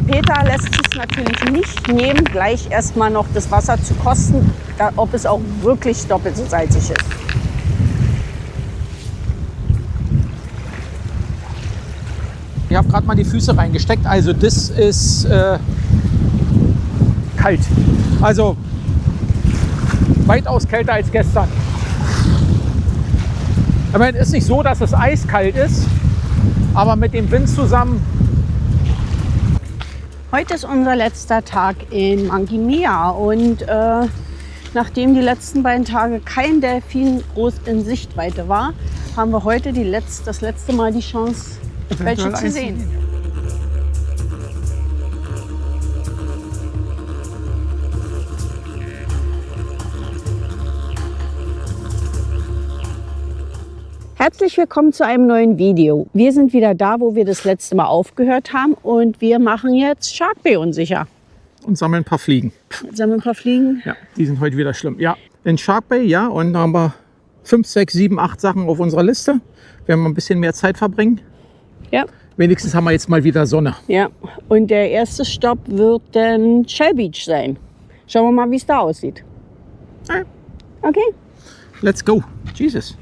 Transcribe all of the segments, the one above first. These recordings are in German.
Peter lässt sich natürlich nicht nehmen, gleich erstmal noch das Wasser zu kosten, ob es auch wirklich doppelt so salzig ist. Ich habe gerade mal die Füße reingesteckt. Also das ist kalt. Also weitaus kälter als gestern. Ich meine, es ist nicht so, dass es eiskalt ist, aber mit dem Wind zusammen. Heute ist unser letzter Tag in Manguinea und nachdem die letzten beiden Tage kein Delfin groß in Sichtweite war, haben wir heute das letzte Mal die Chance, welche zu sehen. Herzlich willkommen zu einem neuen Video. Wir sind wieder da, wo wir das letzte Mal aufgehört haben und wir machen jetzt Shark Bay unsicher. Und sammeln ein paar Fliegen. Sammeln ein paar Fliegen? Ja, die sind heute wieder schlimm. Ja, in Shark Bay, ja, und da haben wir 5, 6, 7, 8 Sachen auf unserer Liste. Wir haben ein bisschen mehr Zeit verbringen. Ja. Wenigstens haben wir jetzt mal wieder Sonne. Ja, und der erste Stopp wird dann Shell Beach sein. Schauen wir mal, wie es da aussieht. Ja. Okay. Let's go. Jesus.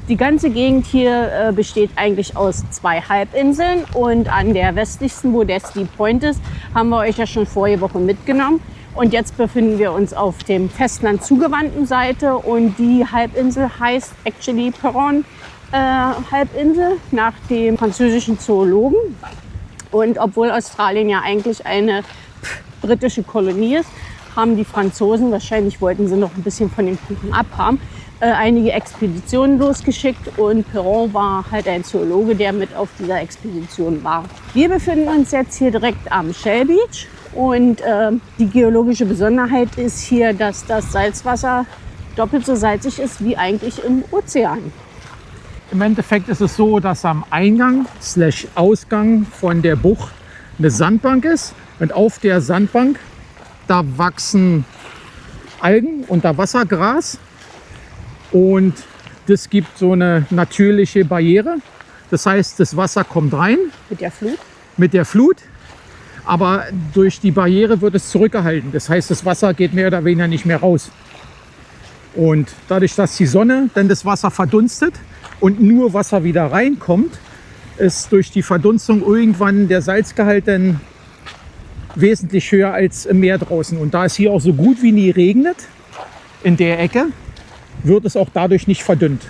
Die ganze Gegend hier besteht eigentlich aus 2 Halbinseln und an der westlichsten, wo der Steep Point ist, haben wir euch ja schon vorige Woche mitgenommen. Und jetzt befinden wir uns auf dem Festland zugewandten Seite und die Halbinsel heißt actually Peron Halbinsel nach dem französischen Zoologen. Und obwohl Australien ja eigentlich eine britische Kolonie ist, haben die Franzosen, wahrscheinlich wollten sie noch ein bisschen von den Kuchen abhaben, einige Expeditionen losgeschickt und Peron war halt ein Zoologe, der mit auf dieser Expedition war. Wir befinden uns jetzt hier direkt am Shell Beach und die geologische Besonderheit ist hier, dass das Salzwasser doppelt so salzig ist wie eigentlich im Ozean. Im Endeffekt ist es so, dass am Eingang / Ausgang von der Bucht eine Sandbank ist und auf der Sandbank da wachsen Algen und da Wassergras. Und das gibt so eine natürliche Barriere. Das heißt, das Wasser kommt rein. Mit der Flut? Mit der Flut. Aber durch die Barriere wird es zurückgehalten. Das heißt, das Wasser geht mehr oder weniger nicht mehr raus. Und dadurch, dass die Sonne dann das Wasser verdunstet und nur Wasser wieder reinkommt, ist durch die Verdunstung irgendwann der Salzgehalt dann wesentlich höher als im Meer draußen. Und da es hier auch so gut wie nie regnet, in der Ecke, wird es auch dadurch nicht verdünnt.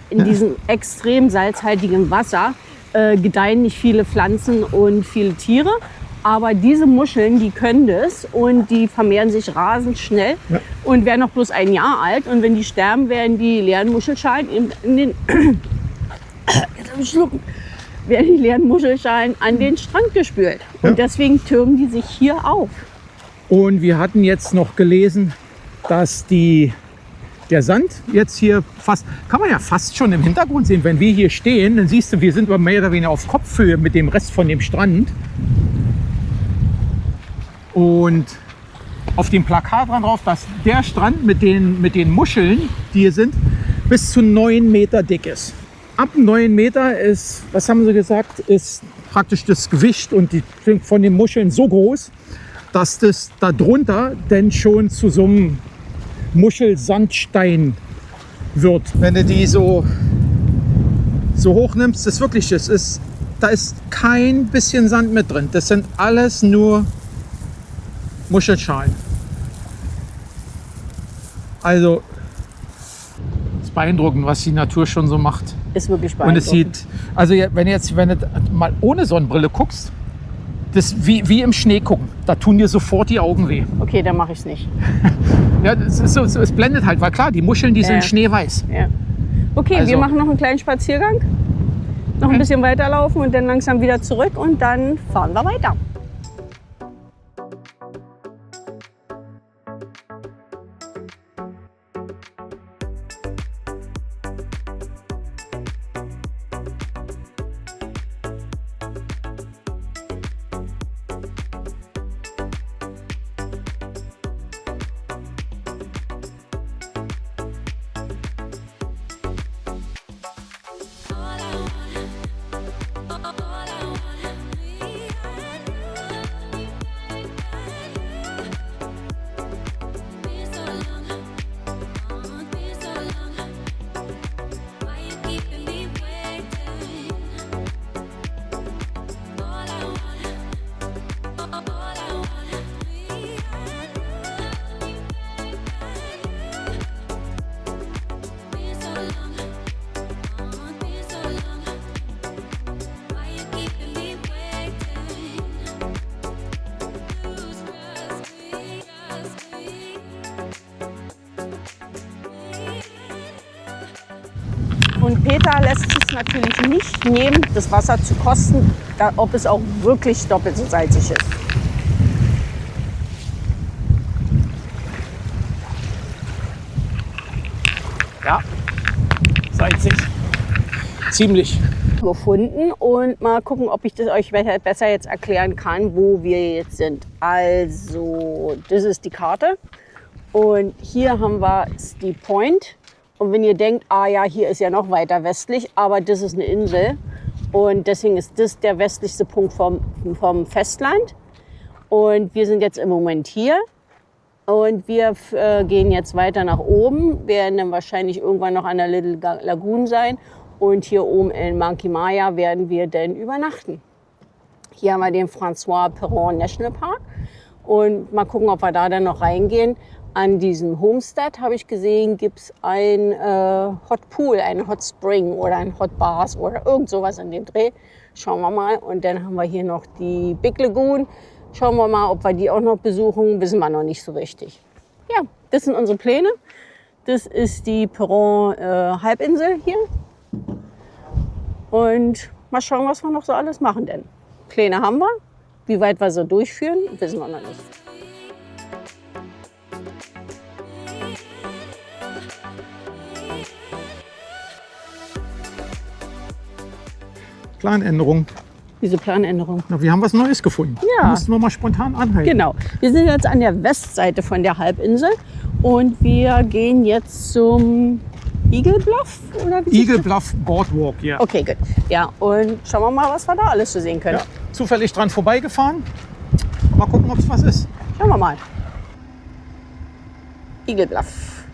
In diesem extrem salzhaltigen Wasser gedeihen nicht viele Pflanzen und viele Tiere. Aber diese Muscheln, die können das und die vermehren sich rasend schnell und werden noch bloß 1 Jahr alt. Und wenn die sterben, werden die leeren Muschelschalen an den Strand gespült. Und deswegen türmen die sich hier auf. Und wir hatten jetzt noch gelesen, dass der Sand jetzt hier fast, kann man ja fast schon im Hintergrund sehen. Wenn wir hier stehen, dann siehst du, wir sind mehr oder weniger auf Kopfhöhe mit dem Rest von dem Strand. Und auf dem Plakat dran drauf, dass der Strand mit den Muscheln, die hier sind, bis zu 9 Meter dick ist. Ab 9 Meter ist, was haben sie gesagt, ist praktisch das Gewicht und von den Muscheln so groß, dass das darunter dann schon zu so einem Muschelsandstein wird. Wenn du die so hoch nimmst, das ist wirklich, da ist kein bisschen Sand mit drin. Das sind alles nur Muschelschalen. Also es ist beeindruckend, was die Natur schon so macht. Ist wirklich beeindruckend. Und es sieht, also wenn du mal ohne Sonnenbrille guckst, das wie im Schnee gucken. Da tun dir sofort die Augen weh. Okay, dann mache ich es nicht. Ja, es blendet halt, weil klar, die Muscheln, die sind schneeweiß. Ja. Okay, Also, wir machen noch einen kleinen Spaziergang, noch ein bisschen weiterlaufen und dann langsam wieder zurück und dann fahren wir weiter. Und Peter lässt sich natürlich nicht nehmen, das Wasser zu kosten, ob es auch wirklich doppelt so salzig ist. Ja, salzig. Ziemlich. Gefunden und mal gucken, ob ich das euch besser jetzt erklären kann, wo wir jetzt sind. Also, das ist die Karte und hier haben wir Steep Point. Und wenn ihr denkt, ah ja, hier ist ja noch weiter westlich, aber das ist eine Insel und deswegen ist das der westlichste Punkt vom Festland. Und wir sind jetzt im Moment hier und wir gehen jetzt weiter nach oben, werden dann wahrscheinlich irgendwann noch an der Little Lagoon sein. Und hier oben in Monkey Maya werden wir dann übernachten. Hier haben wir den François Perron National Park. Und mal gucken, ob wir da dann noch reingehen. An diesem Homestead habe ich gesehen, gibt es ein Hot Pool, ein Hot Spring oder ein Hot Bath oder irgend sowas in dem Dreh. Schauen wir mal. Und dann haben wir hier noch die Big Lagoon. Schauen wir mal, ob wir die auch noch besuchen. Wissen wir noch nicht so richtig. Ja, das sind unsere Pläne. Das ist die Perron Halbinsel hier. Und mal schauen, was wir noch so alles machen denn. Pläne haben wir. Wie weit wir so durchführen, wissen wir noch nicht. Planänderung. Diese Planänderung. Na, wir haben was Neues gefunden. Ja. Da mussten wir mal spontan anhalten. Genau. Wir sind jetzt an der Westseite von der Halbinsel und wir gehen jetzt zum Eagle Bluff? Oder wie Eagle Bluff Boardwalk, ja. Okay, gut. Ja, und schauen wir mal, was wir da alles zu sehen können. Ja. Zufällig dran vorbeigefahren. Mal gucken, ob es was ist. Schauen wir mal. Eagle Bluff.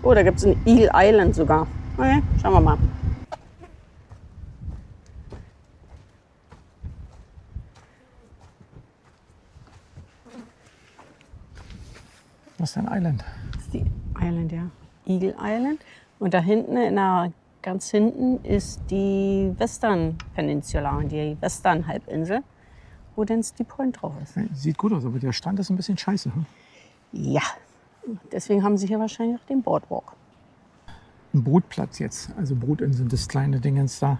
Oh, da gibt es ein Eagle Island sogar. Okay, schauen wir mal. Was ist denn Island? Das ist die Island, ja. Eagle Island. Und da hinten, ganz hinten, ist die Western Peninsula, die Western Halbinsel, wo dann Steep Point drauf ist. Sieht gut aus, aber der Strand ist ein bisschen scheiße. Hm? Ja, deswegen haben sie hier wahrscheinlich auch den Boardwalk. Ein Brutplatz jetzt, also Brutinseln, das kleine Dingens da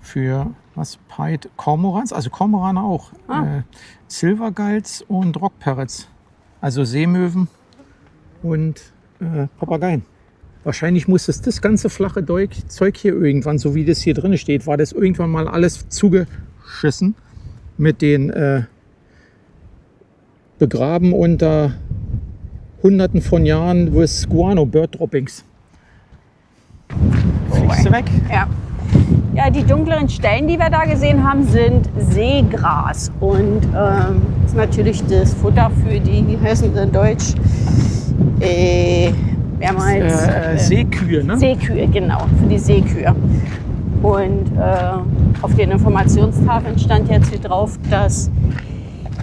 für was? Pied Kormorans, also Kormorane auch. Silvergulls und Rock Parrots, also Seemöwen und Papageien. Wahrscheinlich muss das ganze flache Zeug hier irgendwann, so wie das hier drin steht, war das irgendwann mal alles zugeschissen mit den begraben unter Hunderten von Jahren with Guano Bird Droppings. Fliegst du weg? Ja. Ja, die dunkleren Stellen, die wir da gesehen haben, sind Seegras. Und ist natürlich das Futter für die, wie heißen sie in Deutsch? Seekühe, ne? Seekühe, genau, für die Seekühe. Und auf den Informationstafeln stand jetzt hier drauf, dass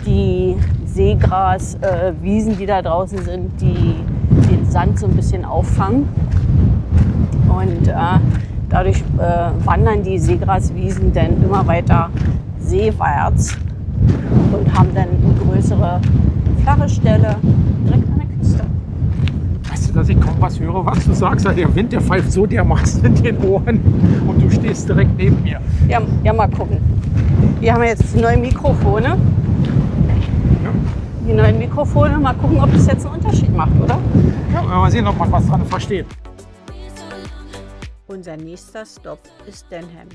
die Seegraswiesen, die da draußen sind, die den Sand so ein bisschen auffangen. Und dadurch wandern die Seegraswiesen dann immer weiter seewärts und haben dann eine größere flache Stelle direkt an der Küste. Weißt du, dass ich kaum was höre, was du sagst? Der Wind, der pfeift so dermaßen in den Ohren und du stehst direkt neben mir. Ja, mal gucken. Wir haben jetzt neue Mikrofone. Ja. Die neuen Mikrofone, mal gucken, ob das jetzt einen Unterschied macht, oder? Ja, mal sehen, ob man was dran versteht. Unser nächster Stopp ist Denham.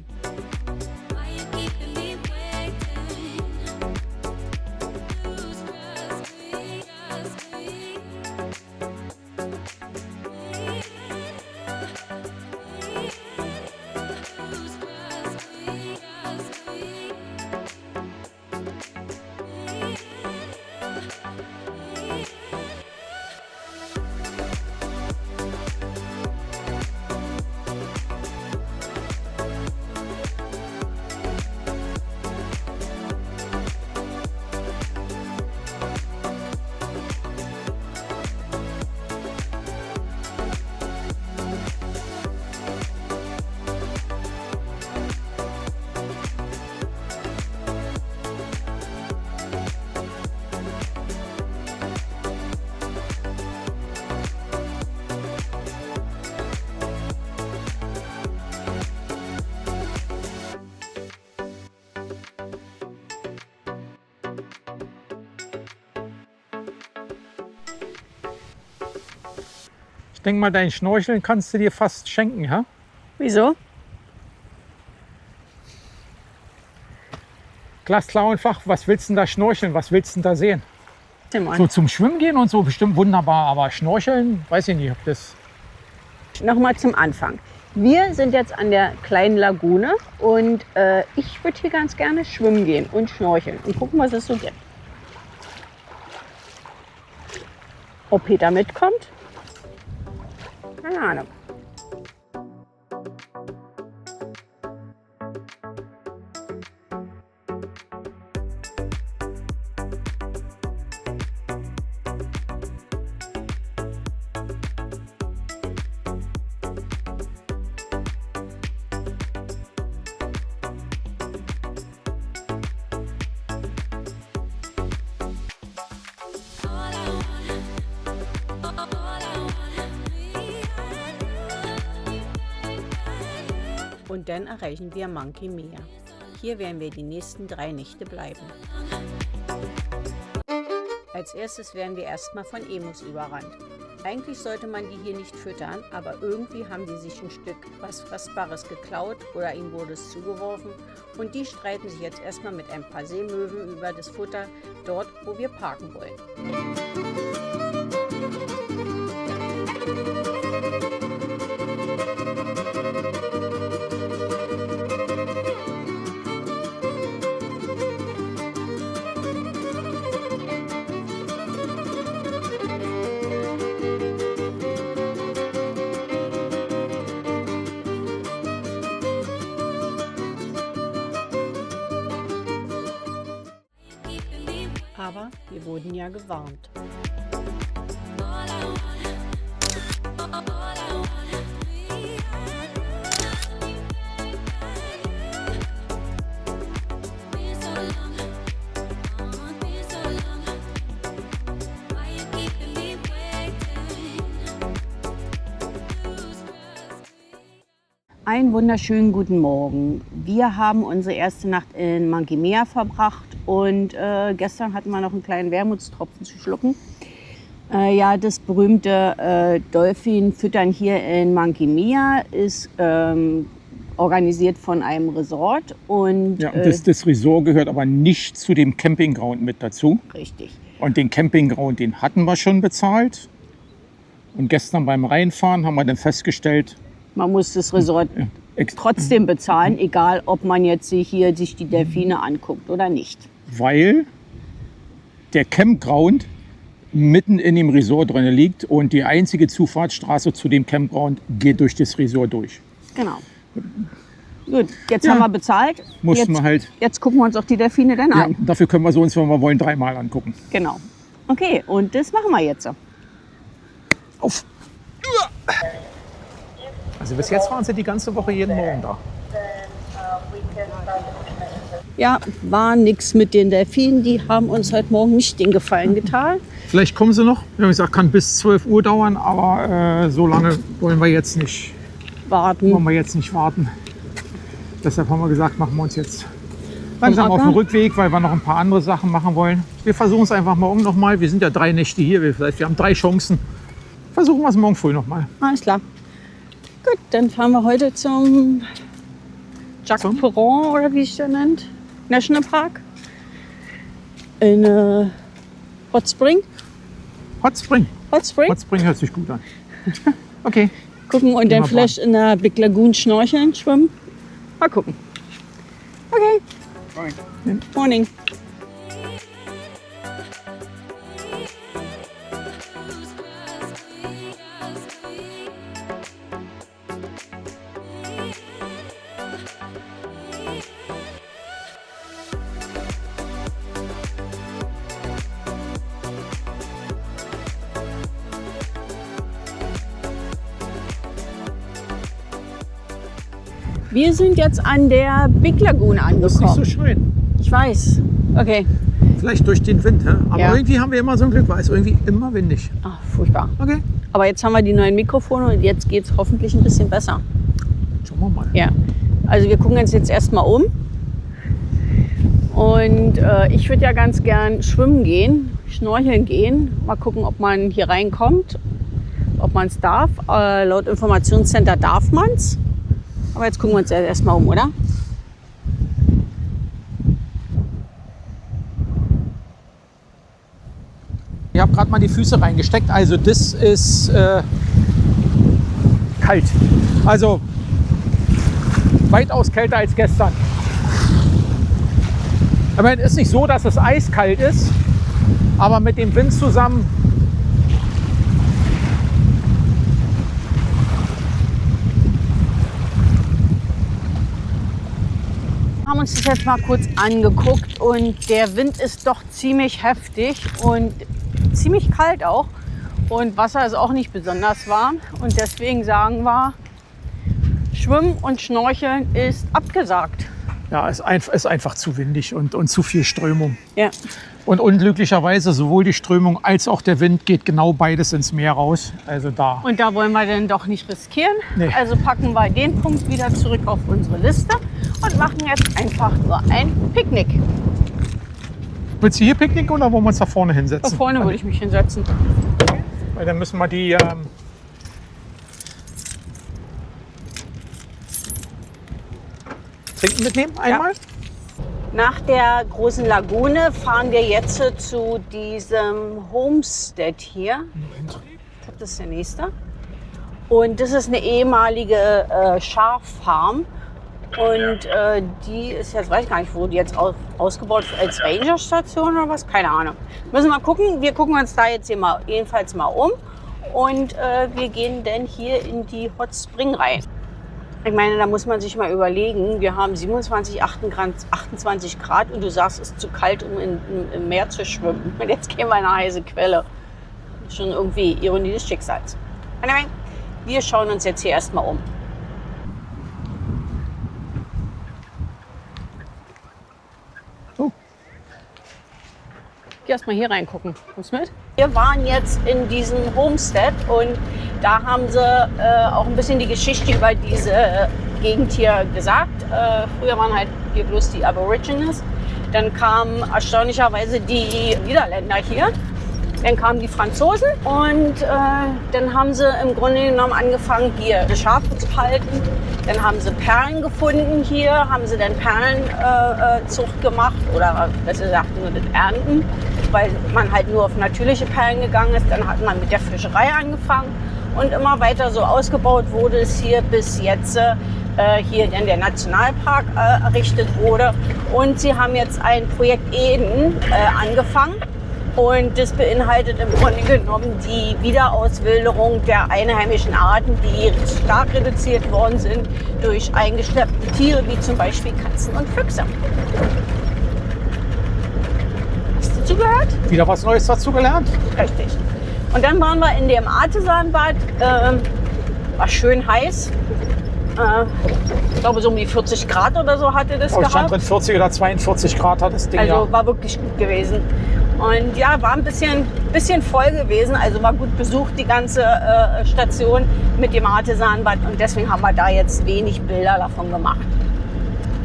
denk mal, dein Schnorcheln kannst du dir fast schenken, ja? Wieso? Glasklar und flach, was willst du denn da schnorcheln? Was willst du denn da sehen? Simon. So zum Schwimmen gehen und so bestimmt wunderbar, aber Schnorcheln, weiß ich nicht, ob das... Nochmal zum Anfang. Wir sind jetzt an der kleinen Lagune und ich würde hier ganz gerne schwimmen gehen und schnorcheln und gucken, was es so gibt. Ob Peter mitkommt? Keine Ahnung. Und dann erreichen wir Monkey Mia. Hier werden wir die nächsten 3 Nächte bleiben. Als erstes werden wir erstmal von Emus überrannt. Eigentlich sollte man die hier nicht füttern, aber irgendwie haben die sich ein Stück was Fressbares geklaut oder ihnen wurde es zugeworfen und die streiten sich jetzt erstmal mit ein paar Seemöwen über das Futter dort, wo wir parken wollen. Aber wir wurden ja gewarnt. Einen wunderschönen guten Morgen. Wir haben unsere erste Nacht in Monkey Mia verbracht und gestern hatten wir noch einen kleinen Wermutstropfen zu schlucken. Ja, das berühmte Dolphin-Füttern hier in Monkey Mia ist organisiert von einem Resort. Und, Ja, das Resort gehört aber nicht zu dem Campingground mit dazu. Richtig. Und den Campingground, den hatten wir schon bezahlt. Und gestern beim Reinfahren haben wir dann festgestellt, Man muss das Resort trotzdem bezahlen, egal ob man jetzt sich die Delfine anguckt oder nicht. weil der Campground mitten in dem Resort drin liegt und die einzige Zufahrtsstraße zu dem Campground geht durch das Resort durch. Genau. Gut, jetzt haben wir bezahlt. Mussten wir halt. Jetzt gucken wir uns auch die Delfine dann Ja, an. dafür können wir so uns, wenn wir wollen, 3-mal angucken. Genau. Okay, und das machen wir jetzt. Auf! Also bis jetzt waren sie die ganze Woche jeden Morgen da. Ja, war nichts mit den Delfinen. Die haben uns heute Morgen nicht den Gefallen getan. Vielleicht kommen sie noch. Wir haben gesagt, kann bis 12 Uhr dauern, aber so lange wollen wir jetzt nicht warten. Deshalb haben wir gesagt, machen wir uns jetzt langsam auf den Rückweg, weil wir noch ein paar andere Sachen machen wollen. Wir versuchen es einfach mal nochmal. Wir sind ja 3 Nächte hier, wir haben 3 Chancen. Versuchen wir es morgen früh nochmal. Alles klar. Gut, dann fahren wir heute zum Jacques Perron oder wie es der nennt. Nationalpark. In Hot Spring. Hot Spring. Hot Spring. Hot Spring hört sich gut an. Okay. Gucken und dann vielleicht in der Big Lagoon schnorcheln, schwimmen. Mal gucken. Okay. Morning. Wir sind jetzt an der Big Lagoon angekommen. Das ist nicht so schön. Ich weiß. Okay. Vielleicht durch den Wind, aber Ja. irgendwie haben wir immer so ein Glück, weil es irgendwie immer windig. Ach, furchtbar. Okay, Aber jetzt haben wir die neuen Mikrofone und jetzt geht es hoffentlich ein bisschen besser. schauen wir mal. Ja. Also wir gucken uns jetzt erstmal um. Und ich würde ja ganz gern schwimmen gehen, schnorcheln gehen. Mal gucken, ob man hier reinkommt. ob man es darf. Laut Informationscenter darf man es. Aber jetzt gucken wir uns erstmal um, oder? Ich habe gerade mal die Füße reingesteckt. Also das ist kalt. Also weitaus kälter als gestern. Aber es ist nicht so, dass es eiskalt ist, aber mit dem Wind zusammen Wir haben uns das jetzt mal kurz angeguckt und der Wind ist doch ziemlich heftig und ziemlich kalt auch. Und Wasser ist auch nicht besonders warm. Und deswegen sagen wir, Schwimmen und Schnorcheln ist abgesagt. ja, ist einfach zu windig und zu viel Strömung. Ja. Und unglücklicherweise sowohl die Strömung als auch der Wind geht genau beides ins Meer raus. Also da. Und da wollen wir dann doch nicht riskieren. Nee. Also packen wir den Punkt wieder zurück auf unsere Liste und machen jetzt einfach nur ein Picknick. Willst du hier picknicken oder wollen wir uns da vorne Da hinsetzen? vorne würde ich mich hinsetzen. Weil dann müssen wir die Trinken mitnehmen einmal. Nach der großen Lagune fahren wir jetzt zu diesem Homestead hier. Das ist der nächste. Und das ist eine ehemalige Schaffarm. Und die ist jetzt, weiß ich gar nicht, wo die jetzt ausgebaut ist, als Rangerstation oder was, keine Ahnung. Müssen wir gucken. Wir gucken uns da jetzt hier mal, jedenfalls mal um. Und wir gehen dann hier in die Hot Spring rein. Ich meine, da muss man sich mal überlegen, wir haben 27, 28 Grad und du sagst, es ist zu kalt, um im Meer zu schwimmen. Und jetzt gehen wir in eine heiße Quelle. Schon irgendwie Ironie des Schicksals. Anyway, wir schauen uns jetzt hier erstmal um. Oh. Geh erstmal hier reingucken. Kommst du mit? Wir waren jetzt in diesem Homestead und da haben sie auch ein bisschen die Geschichte über diese Gegend hier gesagt. Früher waren halt hier bloß die Aborigines. Dann kamen erstaunlicherweise die Niederländer hier. Dann kamen die Franzosen und dann haben sie im Grunde genommen angefangen, hier Schafe zu halten. Dann haben sie Perlen gefunden hier, haben sie dann Perlenzucht gemacht oder besser gesagt nur das Ernten, weil man halt nur auf natürliche Perlen gegangen ist. Dann hat man mit der Fischerei angefangen und immer weiter so ausgebaut wurde es hier, bis jetzt hier dann der Nationalpark errichtet wurde. Und sie haben jetzt ein Projekt Eden angefangen. Und das beinhaltet im Grunde genommen die Wiederauswilderung der einheimischen Arten, die stark reduziert worden sind durch eingeschleppte Tiere, wie zum Beispiel Katzen und Füchse. Hast du zugehört? Wieder was Neues dazu gelernt? Richtig. Und dann waren wir in dem Artesanbad, war schön heiß. Ich glaube, so um die 40 Grad oder so hatte das Stand gehabt. drin 40 oder 42 Grad hat das Ding, Also ja. war wirklich gut gewesen. Und ja, war ein bisschen voll gewesen, also war gut besucht die ganze Station mit dem Artesanbad und deswegen haben wir da jetzt wenig Bilder davon gemacht.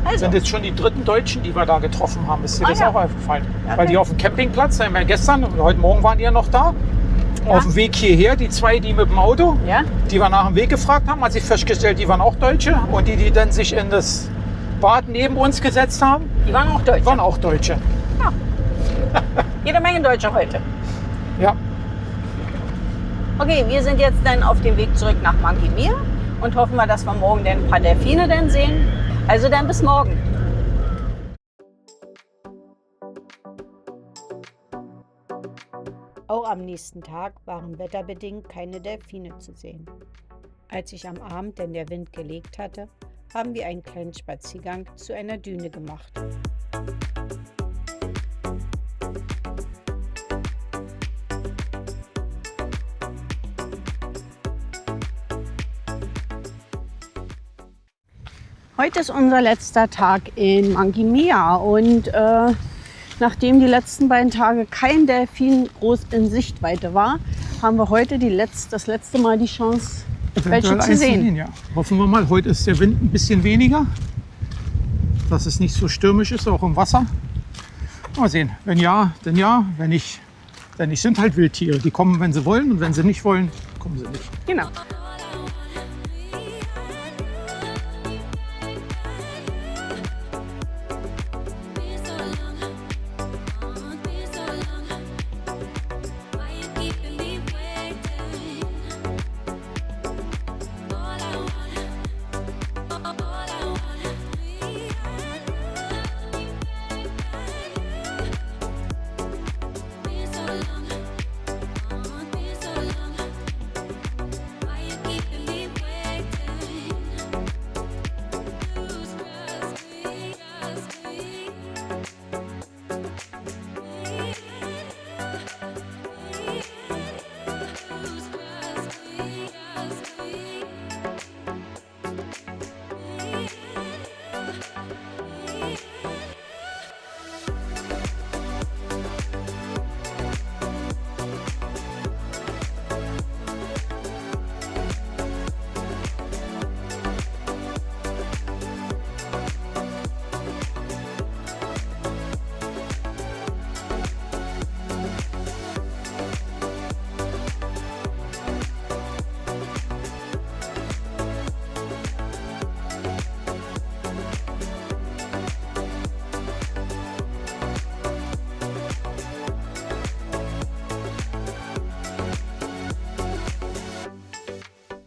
Das Also, sind jetzt schon die dritten Deutschen, die wir da getroffen haben. Ist dir das ja. auch aufgefallen? Ja, Weil okay. die auf dem Campingplatz, da haben wir gestern und heute Morgen waren die ja noch da. Ja. Auf dem Weg hierher, die zwei, die mit dem Auto, ja, die wir nach dem Weg gefragt haben, hat sich festgestellt, die waren auch Deutsche. Und die dann sich in das Bad neben uns gesetzt haben, die waren auch Deutsche. waren auch Deutsche. Jede Menge Deutsche heute. Ja. Okay, wir sind jetzt dann auf dem Weg zurück nach Monkey Mia und hoffen wir, dass wir morgen dann ein paar Delfine dann sehen. Also dann bis morgen. Auch am nächsten Tag waren wetterbedingt keine Delfine zu sehen. Als sich am Abend denn der Wind gelegt hatte, haben wir einen kleinen Spaziergang zu einer Düne gemacht. Heute ist unser letzter Tag in Monkey Mia und nachdem die letzten beiden Tage kein Delfin groß in Sichtweite war, haben wir heute das letzte Mal die Chance, welche zu sehen. Ja. Hoffen wir mal, heute ist der Wind ein bisschen weniger, dass es nicht so stürmisch ist, auch im Wasser. Mal sehen, wenn ja, dann ja, wenn nicht, Denn es sind halt Wildtiere. Die kommen, wenn sie wollen, und wenn sie nicht wollen, kommen sie nicht. Genau.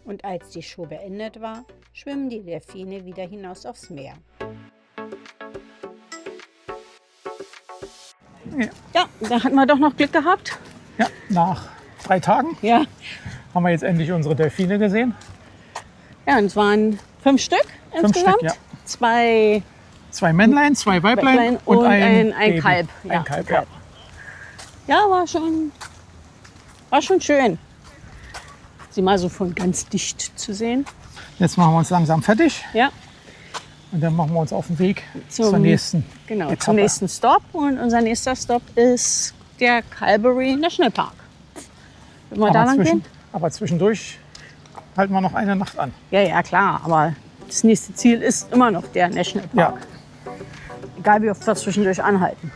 Und als die Show beendet war, schwimmen die Delfine wieder hinaus aufs Meer. Ja, da hatten wir doch noch Glück gehabt. Ja, nach 3 Tagen Ja, haben wir jetzt endlich unsere Delfine gesehen. ja, und es waren 5 Stück 5 insgesamt. Stück, ja. 2 2 Männlein, 2 Weiblein Weiblein und und ein ein Baby. Kalb. Ja, Ein Kalb, ein Kalb. Ja, war schon schön, sie mal so von ganz dicht zu sehen. Jetzt machen wir uns langsam fertig Ja, und dann machen wir uns auf den Weg zur Zum- nächsten genau, Etappe. zum nächsten Stop. Und unser nächster Stop ist der Calgary National Park. Wollen wir da lang gehen? Aber zwischendurch halten wir noch eine Nacht an. Ja, ja, klar. Aber das nächste Ziel ist immer noch der National Park. Ja, Egal wie oft wir zwischendurch anhalten.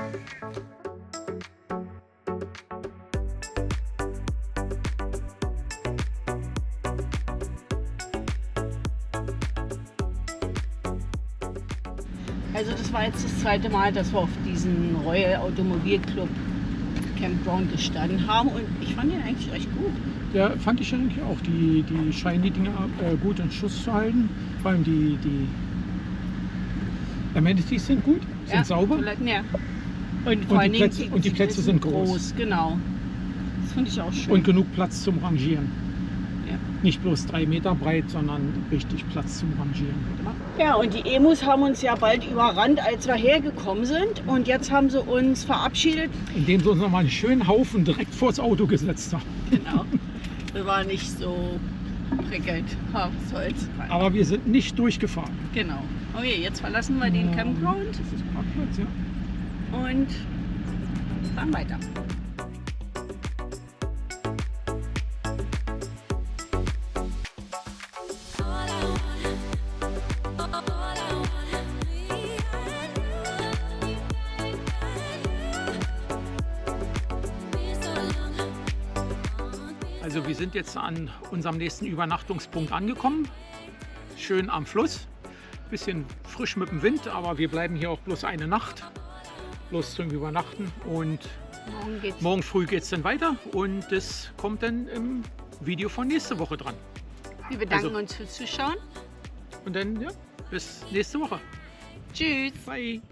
Also das war jetzt das zweite Mal, dass wir auf diesen Royal Automobilclub Campground gestanden haben. Und ich fand ihn eigentlich recht gut. ja, fand ich eigentlich auch. Die scheinen die Dinge gut in Schuss zu halten. Vor allem die Amenities sind gut, sind sauber. Toiletten, ja. Und vor allen die Dingen Plätze- und die Plätze sind groß. Genau. Das finde ich auch schön. Und genug Platz zum Rangieren. Ja. Nicht bloß 3 Meter breit, sondern richtig Platz zum Rangieren. Ja, und die Emus haben uns ja bald überrannt, als wir hergekommen sind. Und jetzt haben sie uns verabschiedet. Indem sie uns nochmal einen schönen Haufen direkt vors Auto gesetzt haben. Genau. Das war nicht so prickelnd. Aber was soll's. Aber wir sind nicht durchgefahren. Genau. Okay, jetzt verlassen wir den Campground Das ist Parkplatz, ja. und fahren weiter. Also wir sind jetzt an unserem nächsten Übernachtungspunkt angekommen. Schön am Fluss. Bisschen frisch mit dem Wind, aber wir bleiben hier auch bloß eine Nacht. Bloß zum Übernachten. Und Morgen geht's. morgen früh geht es dann weiter. Und das kommt dann im Video von nächste Woche dran. Wir bedanken Also- uns fürs Zuschauen. Und dann, ja, bis nächste Woche. Tschüss. Bye.